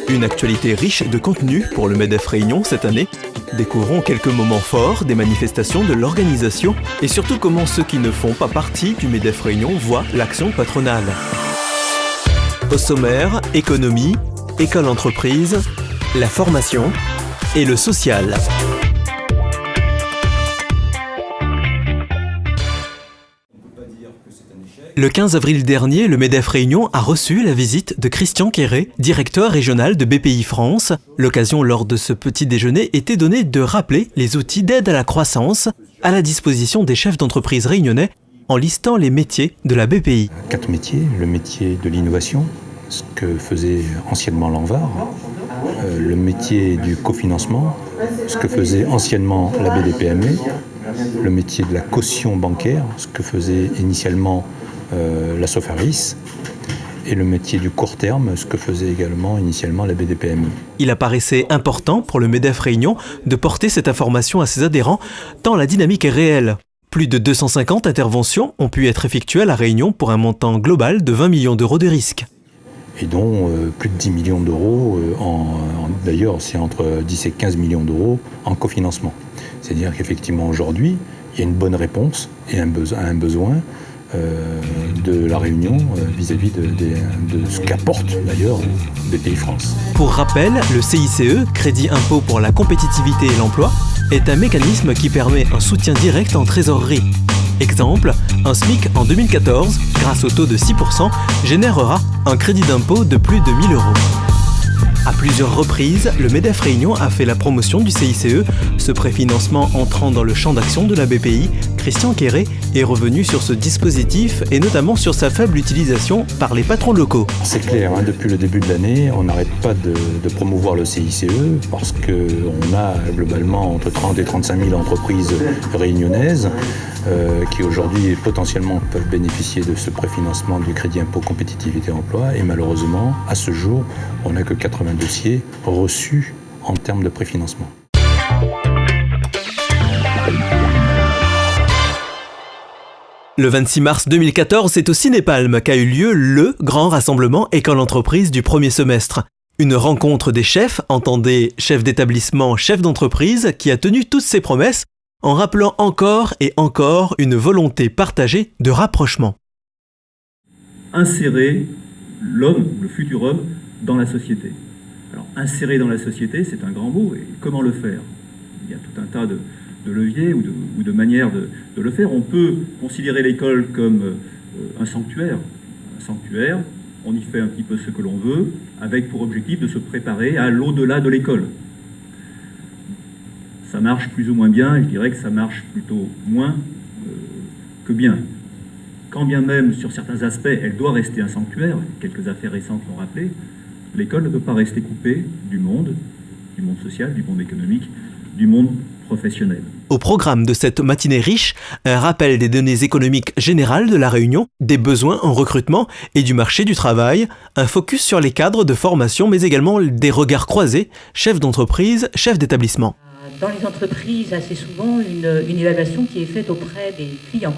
Une actualité riche de contenu pour le MEDEF Réunion cette année. Découvrons quelques moments forts des manifestations de l'organisation et surtout comment ceux qui ne font pas partie du MEDEF Réunion voient l'action patronale. Au sommaire, économie, école-entreprise, la formation et le social. Le 15 avril dernier, le MEDEF Réunion a reçu la visite de Christian Quéré, directeur régional de BPI France. L'occasion lors de ce petit déjeuner était donnée de rappeler les outils d'aide à la croissance à la disposition des chefs d'entreprise réunionnais en listant les métiers de la BPI. 4 métiers, le métier de l'innovation, ce que faisait anciennement l'ANVAR, le métier du cofinancement, ce que faisait anciennement la BDPME, le métier de la caution bancaire, ce que faisait initialement la Sofaris, et le métier du court terme, ce que faisait également initialement la BDPME. Il apparaissait important pour le MEDEF Réunion de porter cette information à ses adhérents, tant la dynamique est réelle. Plus de 250 interventions ont pu être effectuées à la Réunion pour un montant global de 20 millions d'euros de risques. Et dont plus de 10 millions d'euros, d'ailleurs c'est entre 10 et 15 millions d'euros en cofinancement. C'est-à-dire qu'effectivement aujourd'hui, il y a une bonne réponse et un besoin de la Réunion vis-à-vis de ce qu'apporte d'ailleurs BPI France. Pour rappel, le CICE, Crédit Impôt pour la compétitivité et l'emploi, est un mécanisme qui permet un soutien direct en trésorerie. Exemple, un SMIC en 2014, grâce au taux de 6%, générera un crédit d'impôt de plus de 1 000 euros. À plusieurs reprises, le MEDEF Réunion a fait la promotion du CICE. Ce préfinancement entrant dans le champ d'action de la BPI, Christian Quéré est revenu sur ce dispositif et notamment sur sa faible utilisation par les patrons locaux. C'est clair, depuis le début de l'année, on n'arrête pas de promouvoir le CICE parce qu'on a globalement entre 30 et 35 000 entreprises réunionnaises qui aujourd'hui potentiellement peuvent bénéficier de ce préfinancement du crédit impôt compétitivité emploi et malheureusement, à ce jour, on n'a que 80 dossiers reçus en termes de préfinancement. Le 26 mars 2014, c'est au Cinépalme qu'a eu lieu le grand rassemblement école-entreprise du premier semestre. Une rencontre des chefs, entendez chefs d'établissement, chefs d'entreprise, qui a tenu toutes ses promesses en rappelant encore et encore une volonté partagée de rapprochement. Insérer l'homme, le futur homme, dans la société. Alors, insérer dans la société, c'est un grand mot, et comment le faire ? Il y a tout un tas de leviers ou de manières de le faire. On peut considérer l'école comme un sanctuaire. Un sanctuaire, on y fait un petit peu ce que l'on veut, avec pour objectif de se préparer à l'au-delà de l'école. Ça marche plus ou moins bien, et je dirais que ça marche plutôt moins que bien. Quand bien même, sur certains aspects, elle doit rester un sanctuaire, quelques affaires récentes l'ont rappelé, l'école ne peut pas rester coupée du monde social, du monde économique, du monde professionnel. Au programme de cette matinée riche, un rappel des données économiques générales de la Réunion, des besoins en recrutement et du marché du travail, un focus sur les cadres de formation, mais également des regards croisés, chefs d'entreprise, chefs d'établissement. Dans les entreprises, assez souvent, une évaluation qui est faite auprès des clients.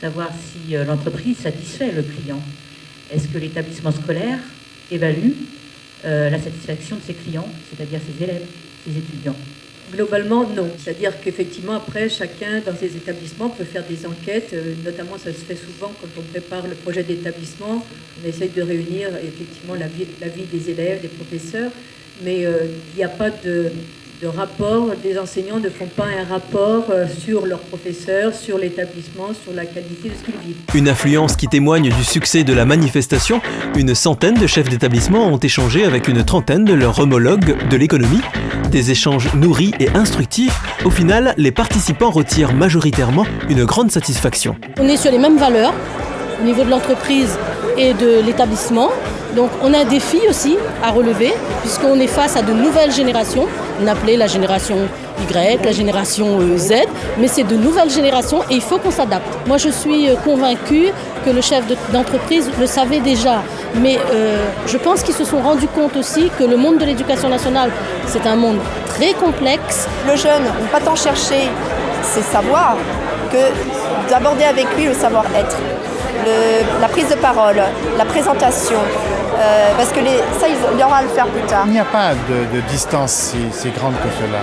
Savoir si l'entreprise satisfait le client. Est-ce que l'établissement scolaire évalue la satisfaction de ses clients, c'est-à-dire ses élèves, ses étudiants? Globalement, non. C'est-à-dire qu'effectivement, après, chacun dans ses établissements peut faire des enquêtes. Notamment, ça se fait souvent quand on prépare le projet d'établissement. On essaye de réunir effectivement l'avis des élèves, des professeurs. Mais il n'y a pas de rapport. Les enseignants ne font pas un rapport sur leurs professeurs, sur l'établissement, sur la qualité de ce qu'ils vivent. Une influence qui témoigne du succès de la manifestation. Une centaine de chefs d'établissement ont échangé avec une trentaine de leurs homologues de l'économie. Des échanges nourris et instructifs. Au final, les participants retirent majoritairement une grande satisfaction. On est sur les mêmes valeurs au niveau de l'entreprise et de l'établissement. Donc on a un défi aussi à relever puisqu'on est face à de nouvelles générations. On appelait la génération Y, la génération Z, mais c'est de nouvelles générations et il faut qu'on s'adapte. Moi je suis convaincue que le chef d'entreprise le savait déjà, mais je pense qu'ils se sont rendus compte aussi que le monde de l'éducation nationale, c'est un monde très complexe. Le jeune n'a pas tant cherché ses savoirs que d'aborder avec lui le savoir-être. La prise de parole, la présentation, parce que ça, il y aura à le faire plus tard. Il n'y a pas de distance si grande que cela.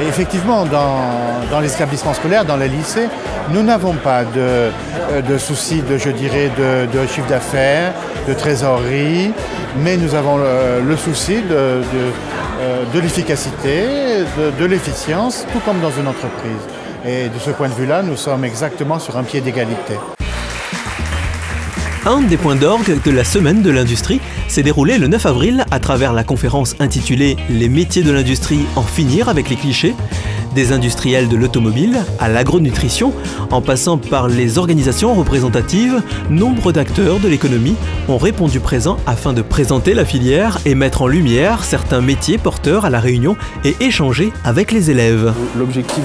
Et effectivement, dans les établissements scolaires, dans les lycées, nous n'avons pas de soucis de chiffre d'affaires, de trésorerie, mais nous avons le souci de l'efficacité, de l'efficience, tout comme dans une entreprise. Et de ce point de vue-là, nous sommes exactement sur un pied d'égalité. Un des points d'orgue de la Semaine de l'Industrie s'est déroulé le 9 avril à travers la conférence intitulée « Les métiers de l'industrie, en finir avec les clichés ». Des industriels de l'automobile à l'agronutrition, en passant par les organisations représentatives, nombre d'acteurs de l'économie ont répondu présent afin de présenter la filière et mettre en lumière certains métiers porteurs à La Réunion et échanger avec les élèves. L'objectif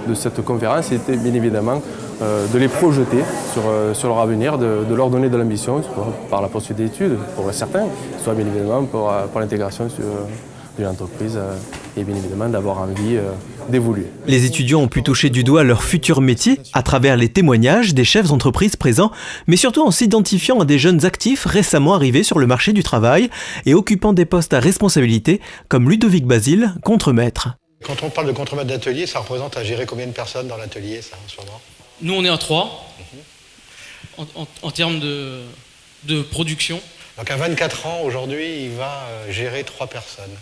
de cette conférence était bien évidemment de les projeter sur leur avenir, de leur donner de l'ambition, soit par la poursuite d'études pour certains, soit bien évidemment pour l'intégration d'une entreprise et bien évidemment d'avoir envie d'évoluer. Les étudiants ont pu toucher du doigt leur futur métier à travers les témoignages des chefs d'entreprise présents, mais surtout en s'identifiant à des jeunes actifs récemment arrivés sur le marché du travail et occupant des postes à responsabilité comme Ludovic Basile, contremaître. Quand on parle de contremaître d'atelier, ça représente à gérer combien de personnes dans l'atelier, ça, en ce moment ? Nous, on est à 3 en termes de production. Donc à 24 ans, aujourd'hui, il va gérer 3 personnes.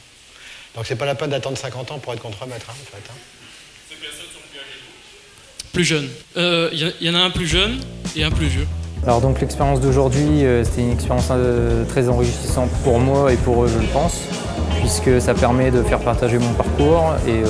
Donc c'est pas la peine d'attendre 50 ans pour être contremaître, en fait. Ces personnes sont plus âgées que vous ? Il y en a un plus jeune et un plus vieux. Alors donc l'expérience d'aujourd'hui, c'était une expérience très enrichissante pour moi et pour eux, je le pense, puisque ça permet de faire partager mon parcours et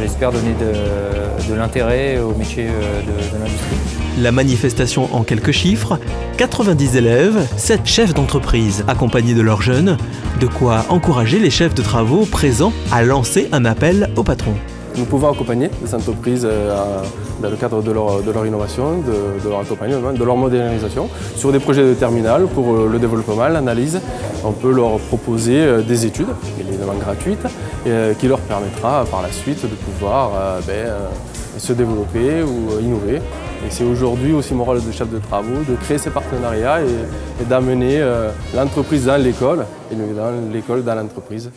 j'espère donner de l'intérêt au métier de l'industrie. La manifestation en quelques chiffres, 90 élèves, 7 chefs d'entreprise accompagnés de leurs jeunes, de quoi encourager les chefs de travaux présents à lancer un appel aux patrons. Nous pouvons accompagner les entreprises dans le cadre de leur innovation, de leur accompagnement, de leur modernisation, sur des projets de terminal pour le développement, l'analyse. On peut leur proposer des études, bien évidemment gratuites, qui leur permettra par la suite de pouvoir se développer ou innover. Et c'est aujourd'hui aussi mon rôle de chef de travaux de créer ces partenariats et d'amener l'entreprise dans l'école et l'école dans l'entreprise.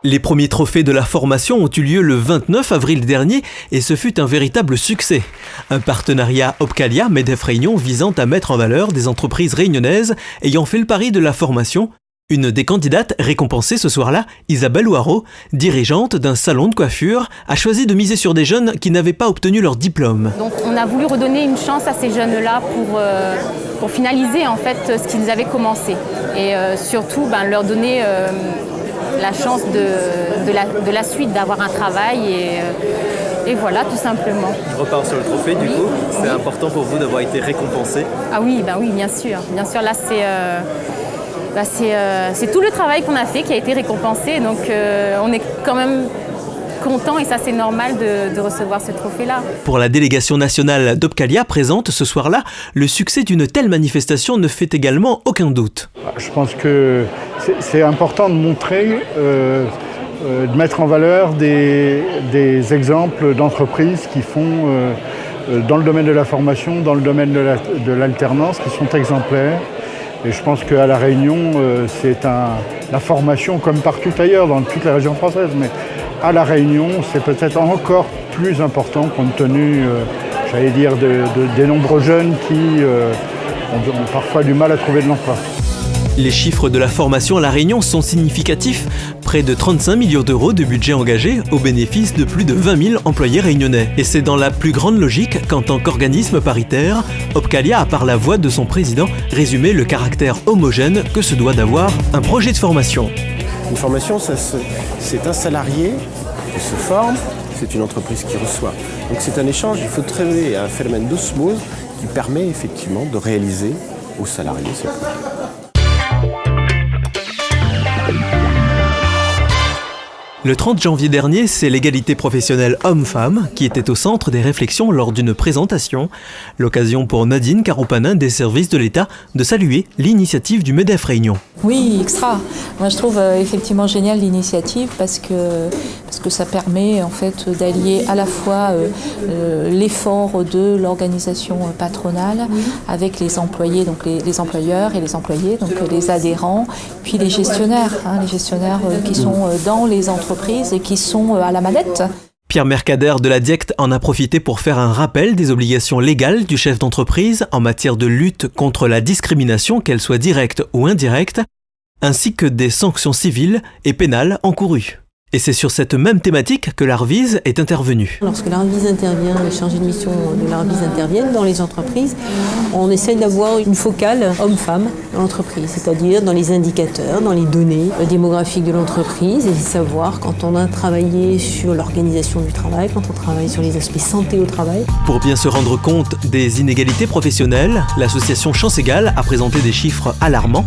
Les premiers trophées de la formation ont eu lieu le 29 avril dernier et ce fut un véritable succès. Un partenariat Opcalia MEDEF Réunion visant à mettre en valeur des entreprises réunionnaises ayant fait le pari de la formation. Une des candidates récompensées ce soir-là, Isabelle Ouaro, dirigeante d'un salon de coiffure, a choisi de miser sur des jeunes qui n'avaient pas obtenu leur diplôme. Donc on a voulu redonner une chance à ces jeunes-là pour finaliser en fait ce qu'ils avaient commencé et surtout leur donner la chance de la suite, d'avoir un travail et voilà, tout simplement. Je repars sur le trophée, du coup. C'est important pour vous d'avoir été récompensé ? Ah oui, oui, bien sûr. Bien sûr, là, c'est tout le travail qu'on a fait qui a été récompensé. Donc, on est quand même content et ça, c'est normal de recevoir ce trophée-là. Pour la délégation nationale d'Opcalia présente ce soir-là, le succès d'une telle manifestation ne fait également aucun doute. Je pense que c'est important de montrer, de mettre en valeur des exemples d'entreprises qui font, dans le domaine de la formation, dans le domaine de l'alternance, qui sont exemplaires. Et je pense qu'à La Réunion, c'est la formation comme partout ailleurs, dans toutes les régions françaises. Mais à La Réunion, c'est peut-être encore plus important compte tenu, j'allais dire, des nombreux jeunes qui ont parfois du mal à trouver de l'emploi. Les chiffres de la formation à La Réunion sont significatifs. Près de 35 millions d'euros de budget engagé au bénéfice de plus de 20 000 employés réunionnais. Et c'est dans la plus grande logique qu'en tant qu'organisme paritaire, Opcalia a par la voix de son président résumé le caractère homogène que se doit d'avoir un projet de formation. Une formation, c'est un salarié qui se forme, c'est une entreprise qui reçoit. Donc c'est un échange, il faut trouver un phénomène d'osmose qui permet effectivement de réaliser aux salariés ces projets. Le 30 janvier dernier, c'est l'égalité professionnelle homme-femme qui était au centre des réflexions lors d'une présentation. L'occasion pour Nadine Caroupanin des services de l'État de saluer l'initiative du MEDEF Réunion. Oui, extra. Moi je trouve effectivement génial l'initiative parce que ça permet en fait d'allier à la fois l'effort de l'organisation patronale avec les employés, donc les employeurs et les employés, donc les adhérents, puis les gestionnaires qui sont dans les entreprises et qui sont à la manette. Pierre Mercader de la DIECT en a profité pour faire un rappel des obligations légales du chef d'entreprise en matière de lutte contre la discrimination, qu'elle soit directe ou indirecte, ainsi que des sanctions civiles et pénales encourues. Et c'est sur cette même thématique que l'Arvise est intervenue. Lorsque l'Arvise intervient, les chargés de mission de l'Arvise interviennent dans les entreprises, on essaye d'avoir une focale homme-femme dans l'entreprise, c'est-à-dire dans les indicateurs, dans les données démographiques de l'entreprise, et savoir quand on a travaillé sur l'organisation du travail, quand on travaille sur les aspects santé au travail. Pour bien se rendre compte des inégalités professionnelles, l'association Chance Égale a présenté des chiffres alarmants.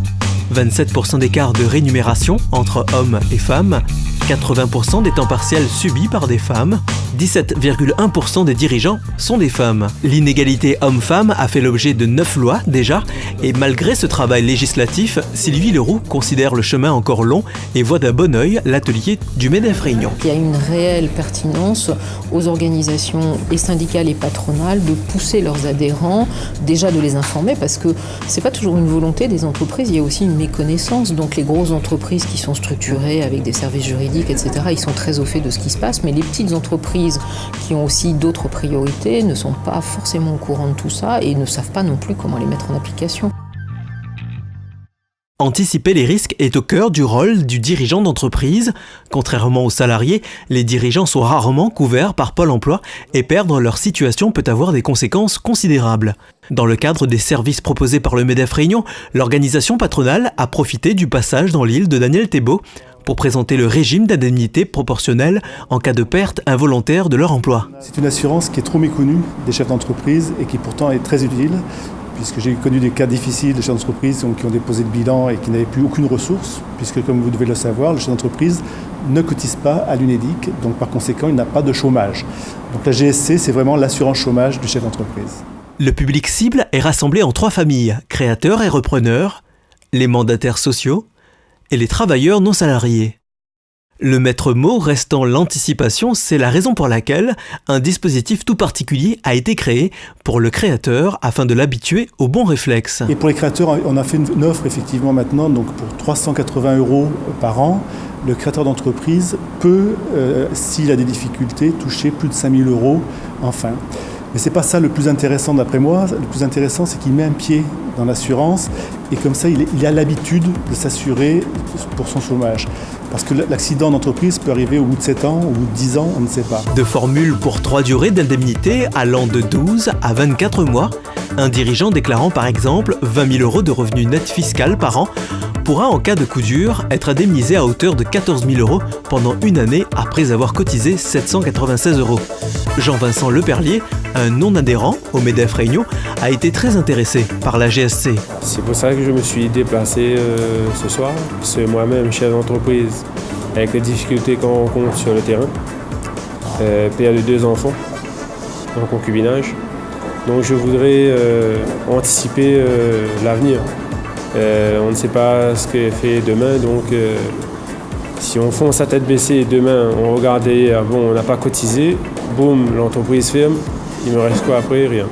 27% d'écart de rémunération entre hommes et femmes, 80% des temps partiels subis par des femmes, 17,1% des dirigeants sont des femmes. L'inégalité homme-femme a fait l'objet de 9 lois déjà, et malgré ce travail législatif, Sylvie Leroux considère le chemin encore long et voit d'un bon œil l'atelier du MEDEF Réunion. Il y a une réelle pertinence aux organisations et syndicales et patronales de pousser leurs adhérents, déjà de les informer, parce que c'est pas toujours une volonté des entreprises, il y a aussi une méconnaissance. Donc les grosses entreprises qui sont structurées avec des services juridiques, etc., ils sont très au fait de ce qui se passe, mais les petites entreprises qui ont aussi d'autres priorités ne sont pas forcément au courant de tout ça et ne savent pas non plus comment les mettre en application. Anticiper les risques est au cœur du rôle du dirigeant d'entreprise. Contrairement aux salariés, les dirigeants sont rarement couverts par Pôle emploi et perdre leur situation peut avoir des conséquences considérables. Dans le cadre des services proposés par le MEDEF Réunion, l'organisation patronale a profité du passage dans l'île de Daniel Thébault pour présenter le régime d'indemnité proportionnelle en cas de perte involontaire de leur emploi. C'est une assurance qui est trop méconnue des chefs d'entreprise et qui pourtant est très utile, puisque j'ai connu des cas difficiles de chefs d'entreprise qui ont déposé le bilan et qui n'avaient plus aucune ressource, puisque comme vous devez le savoir, le chef d'entreprise ne cotise pas à l'UNEDIC, donc par conséquent il n'a pas de chômage. Donc la GSC, c'est vraiment l'assurance chômage du chef d'entreprise. Le public cible est rassemblé en 3 familles, créateurs et repreneurs, les mandataires sociaux et les travailleurs non salariés. Le maître mot restant l'anticipation, c'est la raison pour laquelle un dispositif tout particulier a été créé pour le créateur afin de l'habituer aux bons réflexes. Et pour les créateurs, on a fait une offre effectivement maintenant, donc pour 380 € par an, le créateur d'entreprise peut, s'il a des difficultés, toucher plus de 5 000 € en fin. Mais c'est pas ça le plus intéressant d'après moi. Le plus intéressant, c'est qu'il met un pied dans l'assurance et comme ça, il a l'habitude de s'assurer pour son chômage. Parce que l'accident d'entreprise peut arriver au bout de 7 ans, au bout de 10 ans, on ne sait pas. De formules pour 3 durées d'indemnité allant de 12 à 24 mois, un dirigeant déclarant par exemple 20 000 € de revenus nets fiscal par an pourra en cas de coup dur être indemnisé à hauteur de 14 000 € pendant une année après avoir cotisé 796 €. Jean-Vincent Leperlier, un non-adhérent au MEDEF Réunion, a été très intéressé par la GSC. C'est pour ça que je me suis déplacé ce soir, parce que moi-même, chef d'entreprise, avec les difficultés qu'on rencontre sur le terrain, père de 2 enfants en concubinage. Donc je voudrais anticiper l'avenir. On ne sait pas ce qu'est fait demain, donc si on fonce à tête baissée demain, on regarde, on n'a pas cotisé, boum, l'entreprise ferme, il me reste quoi après? Rien.